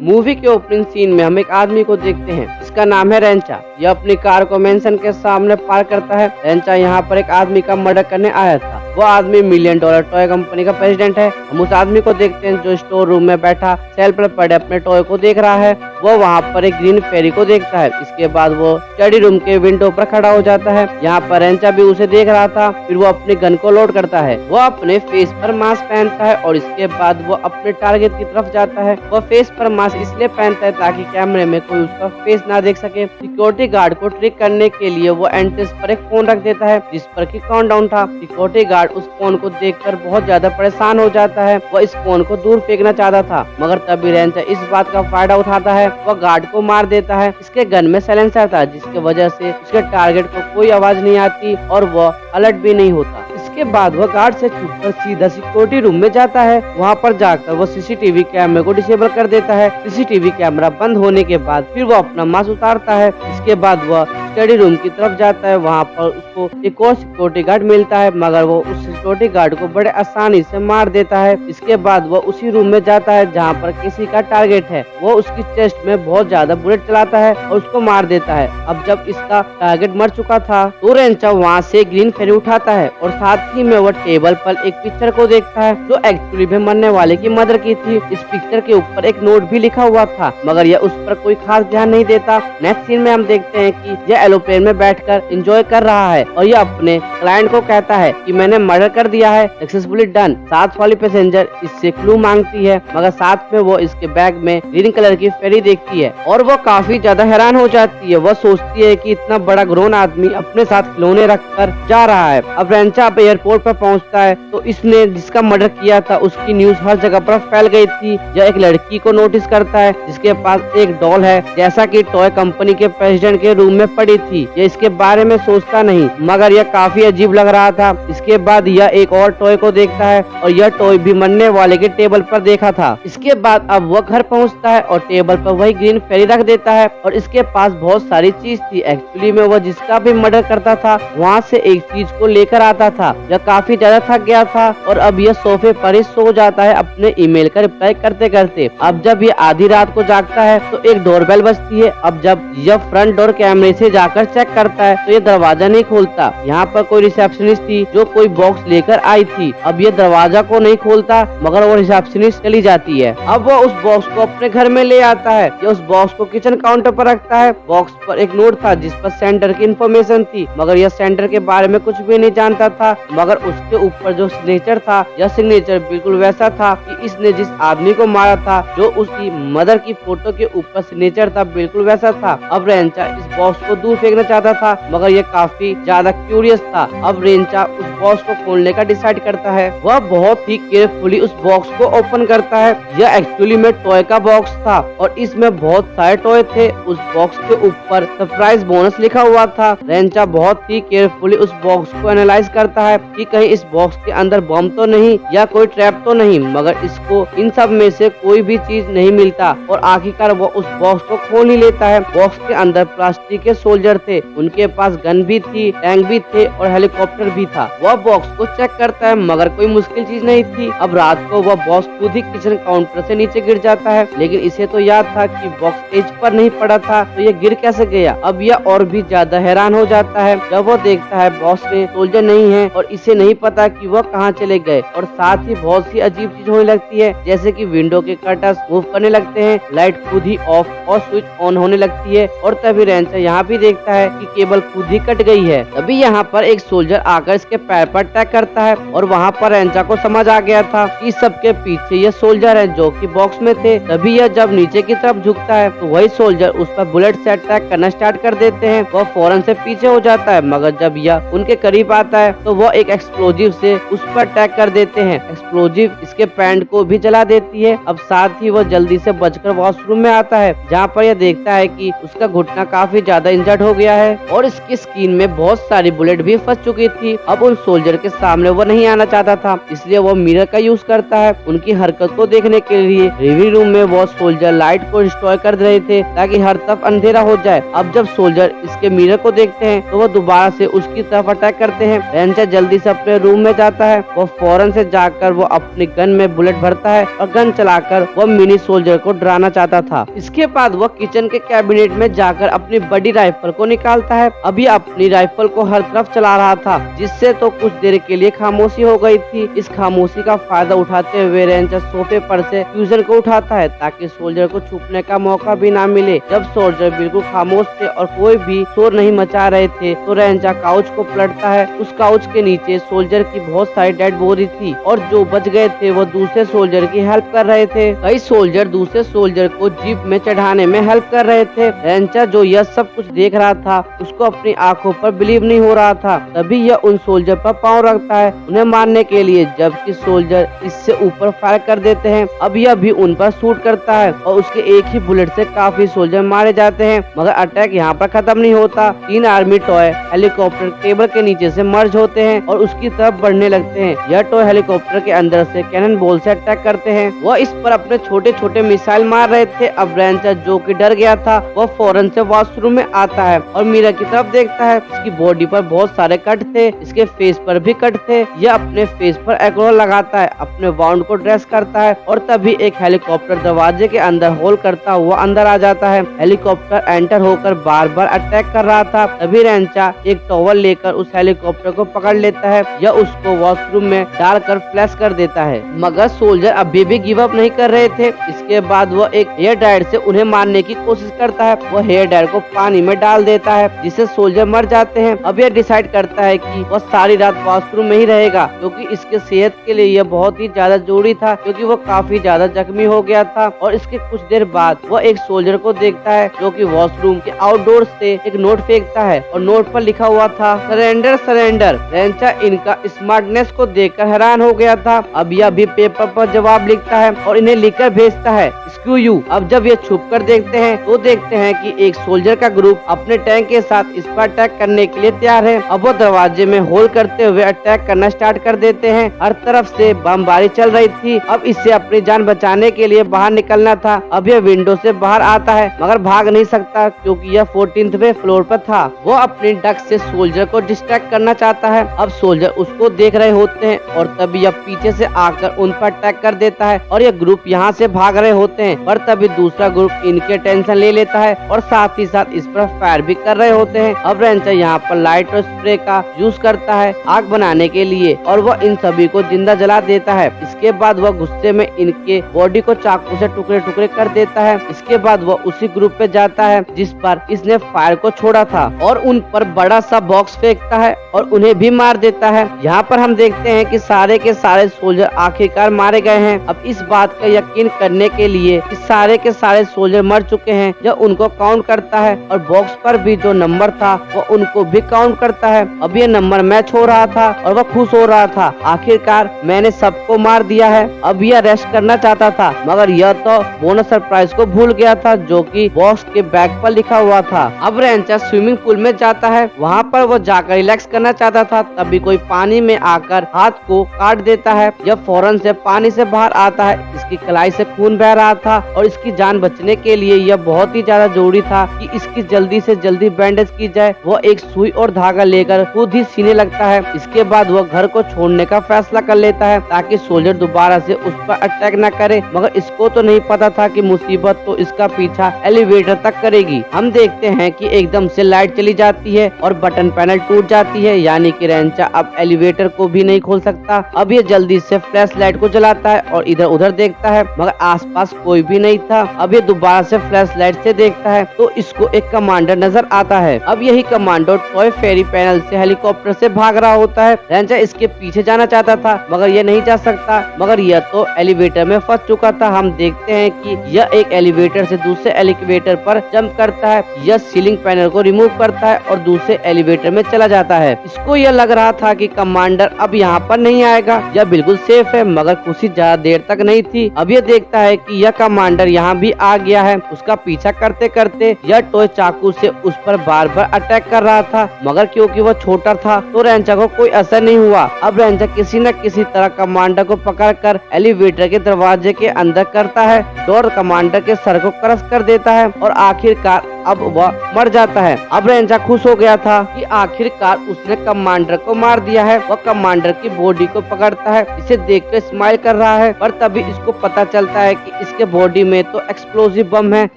Movie के opening scene में हम एक आदमी को देखते हैं जिसका नाम है रेंचा। यह अपनी कार को मेंशन के सामने पार्क करता है। रेंचा यहाँ पर एक आदमी का मर्डर करने आया था। वो आदमी $1 मिलियन टॉय कंपनी का प्रेसिडेंट है। हम उस आदमी को देखते हैं जो स्टोर रूम में बैठा सेल्फ पर पड़े अपने टॉय को देख रहा है। वो वहाँ पर एक ग्रीन फेरी को देखता है। इसके बाद वो स्टडी रूम के विंडो पर खड़ा हो जाता है। यहाँ पर रेंचा भी उसे देख रहा था। फिर वो अपने गन को लोड करता है। वो अपने फेस पर मास्क पहनता है और इसके बाद वो अपने टारगेट की तरफ जाता है। वो फेस पर मास्क इसलिए पहनता है ताकि कैमरे में कोई उसका फेस ना देख सके। सिक्योरिटी गार्ड को ट्रिक करने के लिए वो एंट्रेंस पर एक फोन रख देता है जिस पर की काउंटडाउन था। सिक्योरिटी गार्ड उस फोन को देखकर बहुत ज्यादा परेशान हो जाता है। वो इस फोन को दूर फेंकना चाहता था मगर तभी रेंचा इस बात का फायदा उठाता है। वो गार्ड को मार देता है। इसके गन में साइलेंसर था जिसकी वजह से उसके टारगेट को कोई आवाज नहीं आती और वो अलर्ट भी नहीं होता। इसके बाद वह गार्ड से छुपकर सीधा सिक्योरिटी रूम में जाता है। वहाँ पर जाकर वो सीसीटीवी कैमरे को डिसेबल कर देता है। सीसीटीवी कैमरा बंद होने के बाद फिर वो अपना मास्क उतारता है। इसके बाद वह स्टडी रूम की तरफ जाता है। वहाँ पर उसको एक और सिक्योरिटी गार्ड मिलता है मगर वो उस सिक्योरिटी गार्ड को बड़े आसानी से मार देता है। इसके बाद वो उसी रूम में जाता है जहाँ पर किसी का टारगेट है। वो उसकी चेस्ट में बहुत ज्यादा बुलेट चलाता है और उसको मार देता है। अब जब इसका टारगेट मर चुका था तो रेंचा वहाँ से ग्रीन फेरी उठाता है और साथ ही में वो टेबल पर एक पिक्चर को देखता है जो एक्चुअली में मरने वाले की मदर की थी। इस पिक्चर के ऊपर एक नोट भी लिखा हुआ था मगर यह उस पर कोई खास ध्यान नहीं देता। नेक्स्ट सीन में हम देखते हैं कि यह एरोप्लेन में बैठकर एंजॉय कर रहा है और यह अपने क्लाइंट को कहता है कि मैंने मर्डर कर दिया है, सक्सेसफुली डन। साथ वाली पैसेंजर इससे क्लू मांगती है मगर साथ में वो इसके बैग में ग्रीन कलर की फेरी देखती है और वो काफी ज्यादा हैरान हो जाती है। वो सोचती है कि इतना बड़ा ग्रोन आदमी अपने साथ खिलौने रखकर जा रहा है। अब रेंचा एयरपोर्ट पर पहुंचता है तो इसने जिसका मर्डर किया था उसकी न्यूज हर जगह पर फैल गई थी। यह एक लड़की को नोटिस करता है जिसके पास एक डॉल है जैसा कि टॉय कंपनी के प्रेसिडेंट के रूम में पड़ी थी। यह इसके बारे में सोचता नहीं मगर यह काफी अजीब लग रहा था। इसके बाद यह एक और टॉय को देखता है और यह टॉय भी मरने वाले के टेबल पर देखा था। इसके बाद अब वह घर पहुंचता है और टेबल पर वही ग्रीन फेरी रख देता है और इसके पास बहुत सारी चीज थी। एक्चुअली में वह जिसका भी मर्डर करता था वहाँ से एक चीज को लेकर आता था। यह काफी ज्यादा थक गया था और अब यह सोफे पर ही सो जाता है अपने ईमेल का रिप्लाई करते करते। अब जब ये आधी रात को जागता है तो एक डोरबेल बजती है। अब जब यह फ्रंट डोर कैमरे से जाकर चेक करता है तो ये दरवाजा नहीं खोलता। यहाँ पर कोई रिसेप्शनिस्ट थी जो कोई बॉक्स लेकर आई थी। अब ये दरवाजा को नहीं खोलता मगर वो रिसेप्शनिस्ट चली जाती है। अब वो उस बॉक्स को अपने घर में ले आता है। ये उस बॉक्स को किचन काउंटर पर रखता है। बॉक्स पर एक नोट था जिस पर सेंटर की इन्फॉर्मेशन थी मगर यह सेंटर के बारे में कुछ भी नहीं जानता था मगर उसके ऊपर जो सिग्नेचर था यह सिग्नेचर बिल्कुल वैसा था कि इसने जिस आदमी को मारा था। जो उसकी मदर की फोटो के ऊपर सिग्नेचर था बिल्कुल वैसा था। अब रेंचा इस बॉक्स को दूर फेंकना चाहता था मगर यह काफी ज्यादा क्यूरियस था। अब रेंचा उस बॉक्स को खोलने का डिसाइड करता है। वह बहुत ही केयरफुली उस बॉक्स को ओपन करता है। यह एक्चुअली में टॉय का बॉक्स था और इसमें बहुत सारे टॉय थे। उस बॉक्स के ऊपर सरप्राइज बोनस लिखा हुआ था। रेंचा बहुत ही केयरफुली उस बॉक्स को एनालाइज करता है कि कहीं इस बॉक्स के अंदर बम तो नहीं या कोई ट्रैप तो नहीं मगर इसको इन सब में से कोई भी चीज नहीं मिलता और आखिरकार वो उस बॉक्स को खोल ही लेता है। बॉक्स के अंदर प्लास्टिक के सोल्जर थे, उनके पास गन भी थी, टैंक भी थे और हेलीकॉप्टर भी था। वह बॉक्स को चेक करता है मगर कोई मुश्किल चीज नहीं थी। अब रात को वह बॉक्स खुद ही किचन काउंटर से नीचे गिर जाता है लेकिन इसे तो याद था कि बॉक्स एज पर नहीं पड़ा था तो ये गिर कैसे गया। अब यह और भी ज्यादा हैरान हो जाता है जब वो देखता है बॉक्स में सोल्जर नहीं है और इसे नहीं पता कि वह कहाँ चले गए और साथ ही बहुत सी अजीब चीज होने लगती है जैसे कि विंडो के कर्टन्स मूव करने लगते हैं, लाइट खुद ही ऑफ और स्विच ऑन होने लगती है और तभी रेंचा यहाँ भी देखता है कि केबल खुद ही कट गई है। तभी यहाँ पर एक सोल्जर आकर इसके पैर पर अटैक करता है और वहाँ पर रेंचा को समझ आ गया था कि सबके पीछे ये सोल्जर है जो कि बॉक्स में थे। तभी यह जब नीचे की तरफ झुकता है तो वही सोल्जर उस पर बुलेट से अटैक करना स्टार्ट कर देते हैं। वह फौरन से पीछे हो जाता है मगर जब यह उनके करीब आता है तो वह एक एक्सप्लोजिव से उस पर अटैक कर देते हैं। एक्सप्लोजिव इसके पैंट को भी जला देती है। अब साथ ही वह जल्दी से बचकर वॉशरूम में आता है जहाँ पर यह देखता है कि उसका घुटना काफी ज्यादा इंजर्ड फ्लड हो गया है और इसकी स्किन में बहुत सारी बुलेट भी फंस चुकी थी। अब उन सोल्जर के सामने वो नहीं आना चाहता था, इसलिए वो मिरर का यूज करता है उनकी हरकत को देखने के लिए। रिव्यू रूम में वो सोल्जर लाइट को डिस्ट्रॉय कर रहे थे ताकि हर तरफ अंधेरा हो जाए। अब जब सोल्जर इसके मिरर को देखते हैं तो वो दोबारा से उसकी तरफ अटैक करते हैं। रेंचर जल्दी से अपने रूम में जाता है। वो फौरन से जाकर वो अपनी गन में बुलेट भरता है और गन चलाकर वो मिनी सोल्जर को डराना चाहता था। इसके बाद वो किचन के कैबिनेट में जाकर अपनी बड़ी राइफल को निकालता है। अभी अपनी राइफल को हर तरफ चला रहा था, जिससे तो कुछ देर के लिए खामोशी हो गई थी। इस खामोशी का फायदा उठाते हुए रेंचर सोफे पर से फ्यूजन को उठाता है ताकि सोल्जर को छुपने का मौका भी ना मिले। जब सोल्जर बिल्कुल खामोश थे और कोई भी शोर नहीं मचा रहे थे तो रेंचर काउच को पलटता है। उस काउच के नीचे सोल्जर की बहुत सारी डेड बॉडी थी और जो बच गए थे वो दूसरे सोल्जर की हेल्प कर रहे थे। कई सोल्जर दूसरे सोल्जर को जीप में चढ़ाने में हेल्प कर रहे थे। रेंचर जो यह सब कुछ देख रहा था उसको अपनी आंखों पर बिलीव नहीं हो रहा था। तभी यह उन सोल्जर पर पांव रखता है उन्हें मारने के लिए, जबकि सोल्जर इससे ऊपर फायर कर देते हैं। अब यह भी उन पर शूट करता है और उसके एक ही बुलेट से काफी सोल्जर मारे जाते हैं। मगर अटैक यहाँ पर खत्म नहीं होता। 3 आर्मी टॉय हेलीकॉप्टर टेबल के नीचे से मर्ज होते हैं और उसकी तरफ बढ़ने लगते हैं। यह टॉय हेलीकॉप्टर के अंदर से कैनन बॉल से अटैक करते हैं। वह इस पर अपने छोटे छोटे मिसाइल मार रहे थे। अब रेंचर जो कि डर गया था वह फौरन से वॉशरूम में आता है और मिरर की तरफ देखता है। इसकी बॉडी पर बहुत सारे कट थे, इसके फेस पर भी कट थे। यह अपने फेस पर एल्कोहल लगाता है, अपने वाउंड को ड्रेस करता है और तभी एक हेलीकॉप्टर दरवाजे के अंदर होल करता हुआ अंदर आ जाता है। हेलीकॉप्टर एंटर होकर बार बार अटैक कर रहा था। तभी रेंचा एक टॉवल लेकर उस हेलीकॉप्टर को पकड़ लेता है। यह उसको वॉशरूम में डालकर फ्लैश कर देता है। मगर सोल्जर अभी भी गिव अप नहीं कर रहे थे। इसके बाद वह एक हेयर ड्रायर से उन्हें मारने की कोशिश करता है। वह हेयर ड्रायर को पानी में डाल देता है जिससे सोल्जर मर जाते हैं। अब यह डिसाइड करता है कि वह सारी रात वॉशरूम में ही रहेगा क्योंकि इसके सेहत के लिए यह बहुत ही ज्यादा जरूरी था, क्योंकि वो काफी ज्यादा जख्मी हो गया था। और इसके कुछ देर बाद वह एक सोल्जर को देखता है जो कि वॉशरूम के आउटडोर से एक नोट फेंकता है और नोट पर लिखा हुआ था सरेंडर सरेंडर। रेंचा इनका स्मार्टनेस को देखकर हैरान हो गया था। अब यह भी पेपर पर जवाब लिखता है और इन्हें लिखकर भेजता है स्क्रू यू। अब जब ये छुप कर देखते हैं तो देखते हैं कि एक सोल्जर का ग्रुप अपने टैंक के साथ इस पर अटैक करने के लिए तैयार है। अब वो दरवाजे में होल करते हुए अटैक करना स्टार्ट कर देते हैं। हर तरफ से बमबारी चल रही थी। अब इससे अपनी जान बचाने के लिए बाहर निकलना था। अब यह विंडो से बाहर आता है मगर भाग नहीं सकता क्योंकि यह 14वें फ्लोर पर था। वो अपनी डक से सोल्जर को डिस्ट्रैक्ट करना चाहता है। अब सोल्जर उसको देख रहे होते हैं और तभी यह पीछे से आकर उन पर अटैक कर देता है और यह ग्रुप यहाँ से भाग रहे होते हैं। पर तभी दूसरा ग्रुप इनके टेंशन ले लेता है और साथ ही साथ इस पर फायर भी कर रहे होते हैं। अब रेंचर यहाँ पर लाइट और स्प्रे का यूज करता है आग बनाने के लिए और वह इन सभी को जिंदा जला देता है। इसके बाद वह गुस्से में इनके बॉडी को चाकू से टुकड़े टुकड़े कर देता है। इसके बाद वह उसी ग्रुप पे जाता है जिस पर इसने फायर को छोड़ा था और उन पर बड़ा सा बॉक्स फेंकता है और उन्हें भी मार देता है। यहाँ पर हम देखते हैं कि सारे के सारे सोल्जर आखिरकार मारे गए हैं। अब इस बात का यकीन करने के लिए कि सारे के सारे सोल्जर मर चुके हैं, यह उनको काउंट करता है और बॉक्स पर भी जो नंबर था वो उनको भी काउंट करता है। अब ये नंबर मैच हो रहा था और वह खुश हो रहा था, आखिरकार मैंने सबको मार दिया है। अब यह रेस्ट करना चाहता था मगर यह तो बोनस सरप्राइज को भूल गया था जो कि बॉक्स के बैग पर लिखा हुआ था। अब रेंचर स्विमिंग पूल में जाता है। वहाँ पर वो जाकर रिलैक्स करना चाहता था, तभी कोई पानी में आकर हाथ को काट देता है। यह फौरन से पानी से बाहर आता है। इसकी कलाई से खून बह रहा था और इसकी जान बचने के लिए यह बहुत ही ज्यादा जरूरी था कि इसकी जल्दी से जल्दी बैंडेज की जाए। वो एक सुई और धागा लेकर खुद ही सीने लगता है। इसके बाद वह घर को छोड़ने का फैसला कर लेता है ताकि सोल्जर दोबारा से उस पर अटैक न करे। मगर इसको तो नहीं पता था कि मुसीबत तो इसका पीछा एलिवेटर तक करेगी। हम देखते हैं कि एकदम से लाइट चली जाती है और बटन पैनल टूट जाती है, यानी कि रेंचा अब एलिवेटर को भी नहीं खोल सकता। अब ये जल्दी से फ्लैश लाइट को जलाता है और इधर उधर देखता है मगर आसपास कोई भी नहीं था। अब ये दोबारा से फ्लैश लाइट से देखता है तो इसको एक कमांडर नजर आता है। अब यही कमांडो टॉय फेरी पैनल से हेलीकॉप्टर से भाग रहा होता है। रेंचर इसके पीछे जाना चाहता था मगर यह नहीं जा सकता, मगर यह तो एलिवेटर में फंस चुका था। हम देखते हैं कि यह एक एलिवेटर से दूसरे एलिवेटर पर जंप करता है। यह सीलिंग पैनल को रिमूव करता है और दूसरे एलिवेटर में चला जाता है। इसको यह लग रहा था कि कमांडर अब यहाँ पर नहीं आएगा, यह बिल्कुल सेफ है, मगर कुछ ही ज्यादा देर तक नहीं थी। अब यह देखता है कि यह कमांडर यहाँ भी आ गया है। उसका पीछा करते करते यह टॉय चाकू से उस पर बार बार अटैक कर रहा था, मगर क्योंकि वह छोटा था तो रेंचा को कोई असर नहीं हुआ। अब रेंचा किसी न किसी तरह कमांडर को पकड़कर एलिवेटर के दरवाजे के अंदर करता है और कमांडर के सर को क्रश कर देता है और आखिरकार अब वह मर जाता है। अब रेंचा खुश हो गया था कि आखिरकार उसने कमांडर को मार दिया है। वह कमांडर की बॉडी को पकड़ता है, इसे देखकर स्माइल कर रहा है, पर तभी इसको पता चलता है कि इसके बॉडी में तो एक्सप्लोसिव बम है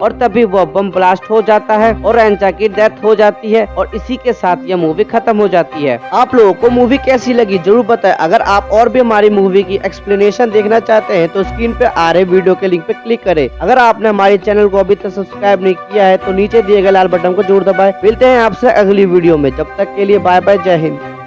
और तभी वह बम ब्लास्ट हो जाता है और रेंचा की डेथ हो जाती है और इसी के साथ यह मूवी खत्म हो जाती है। आप लोगों को मूवी कैसी लगी जरूर बताएं। अगर आप और भी हमारी मूवी की एक्सप्लेनेशन देखना चाहते हैं तो स्क्रीन पे आ रहे वीडियो के लिंक पे क्लिक करें। अगर आपने हमारे चैनल को अभी तक सब्सक्राइब नहीं किया है तो नीचे दिए गए लाल बटन को जरूर दबाएं। मिलते हैं आपसे अगली वीडियो में, जब तक के लिए बाय बाय, जय हिंद।